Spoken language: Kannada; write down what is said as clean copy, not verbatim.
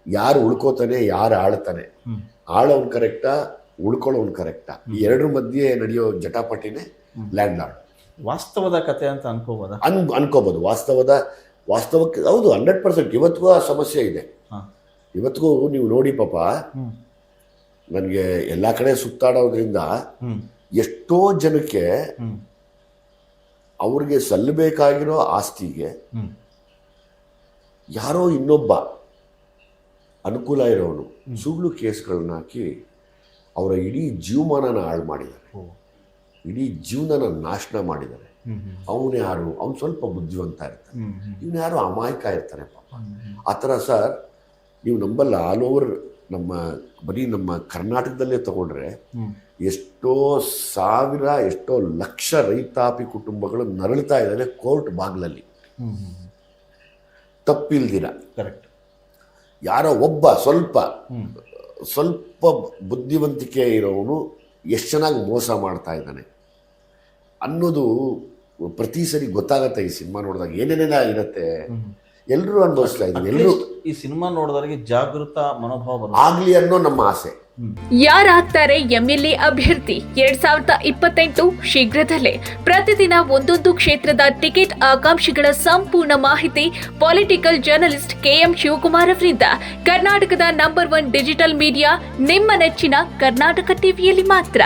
ಯಾರು ಉಳ್ಕೋತಾನೆ ಯಾರು ಆಳ್ತಾನೆ, ಆಳೋನ್ ಕರೆಕ್ಟಾ ಉಳ್ಕೊಳ್ಳೋನ್ ಕರೆಕ್ಟಾ, ಈ ಎರಡರ ಮಧ್ಯೆ ನಡೆಯೋ ಜಟಾಪಟಿನೇ ಲ್ಯಾಂಡ್ ಲಾರ್ಡ್. ವಾಸ್ತವದ ಕತೆ ಅಂತ ಅನ್ಕೋಬೋದಾ? ಅನ್ಕೋಬೋದು. ವಾಸ್ತವಕ್ಕೆ ಹೌದು 100%. ಇವತ್ತಿಗೂ ಆ ಸಮಸ್ಯೆ ಇದೆ. ಇವತ್ತಿಗೂ ನೀವು ನೋಡಿ ಪಾಪ, ನನಗೆ ಎಲ್ಲ ಕಡೆ ಸುತ್ತಾಡೋದ್ರಿಂದ ಎಷ್ಟೋ ಜನಕ್ಕೆ ಅವ್ರಿಗೆ ಸಲ್ಲಬೇಕಾಗಿರೋ ಆಸ್ತಿಗೆ ಯಾರೋ ಇನ್ನೊಬ್ಬ ಅನುಕೂಲ ಇರೋನು ಸುಳ್ಳು ಕೇಸ್ಗಳನ್ನ ಹಾಕಿ ಅವರ ಇಡೀ ಜೀವಮಾನನ ಹಾಳು ಮಾಡಿದ್ದಾರೆ, ಇಡೀ ಜೀವನನ ನಾಶನ ಮಾಡಿದ್ದಾರೆ. ಅವನು ಯಾರು? ಅವ್ನು ಸ್ವಲ್ಪ ಬುದ್ಧಿವಂತ ಇರ್ತಾನೆ, ಇವನು ಯಾರು ಅಮಾಯಕ ಇರ್ತಾನೆ ಪಾಪ. ಆ ಥರ ಸರ್ ನೀವು ನಂಬಲ್ಲ, ಆಲ್ ಓವರ್ ಬರೀ ನಮ್ಮ ಕರ್ನಾಟಕದಲ್ಲೇ ತಗೊಂಡ್ರೆ ಎಷ್ಟೋ ಸಾವಿರ ಎಷ್ಟೋ ಲಕ್ಷ ರೈತಾಪಿ ಕುಟುಂಬಗಳು ನರಳ್ತಾ ಇದ್ದಾವೆ ಕೋರ್ಟ್ ಬಾಗಿಲಲ್ಲಿ ತಪ್ಪಿಲ್ದಿರ. ಕರೆಕ್ಟ್. ಯಾರೋ ಒಬ್ಬ ಸ್ವಲ್ಪ ಬುದ್ಧಿವಂತಿಕೆ ಇರೋನು ಎಷ್ಟು ಚೆನ್ನಾಗಿ ಮೋಸ ಮಾಡ್ತಾ ಇದ್ದಾನೆ ಅನ್ನೋದು ಪ್ರತಿ ಸರಿ ಗೊತ್ತಾಗತ್ತೆ. ಈ ಸಿನಿಮಾ ನೋಡಿದಾಗ ಏನೇನೆಲ್ಲ ಇರುತ್ತೆ, ಎಲ್ಲರೂ ಅನುಭವಿಸ್ತಾ ಇದ್ದೀವಿ. ಎಲ್ಲರೂ ಈ ಸಿನಿಮಾ ನೋಡಿದವರಿಗೆ ಜಾಗೃತ ಮನೋಭಾವ ಆಗ್ಲಿ ಅನ್ನೋ ನಮ್ಮ ಆಸೆ. ಯಾರಾಗ್ತಾರೆ ಎಂಎಲ್ಎ ಅಭ್ಯರ್ಥಿ 2028 ಶೀಘ್ರದಲ್ಲೇ. ಪ್ರತಿದಿನ ಒಂದೊಂದು ಕ್ಷೇತ್ರದ ಟಿಕೆಟ್ ಆಕಾಂಕ್ಷಿಗಳ ಸಂಪೂರ್ಣ ಮಾಹಿತಿ ಪೊಲಿಟಿಕಲ್ ಜರ್ನಲಿಸ್ಟ್ KM ಶಿವಕುಮಾರ್ ಅವರಿಂದ. ಕರ್ನಾಟಕದ ನಂಬರ್ 1 ಡಿಜಿಟಲ್ ಮೀಡಿಯಾ ನಿಮ್ಮ ನೆಚ್ಚಿನ ಕರ್ನಾಟಕ ಟಿವಿಯಲ್ಲಿ ಮಾತ್ರ.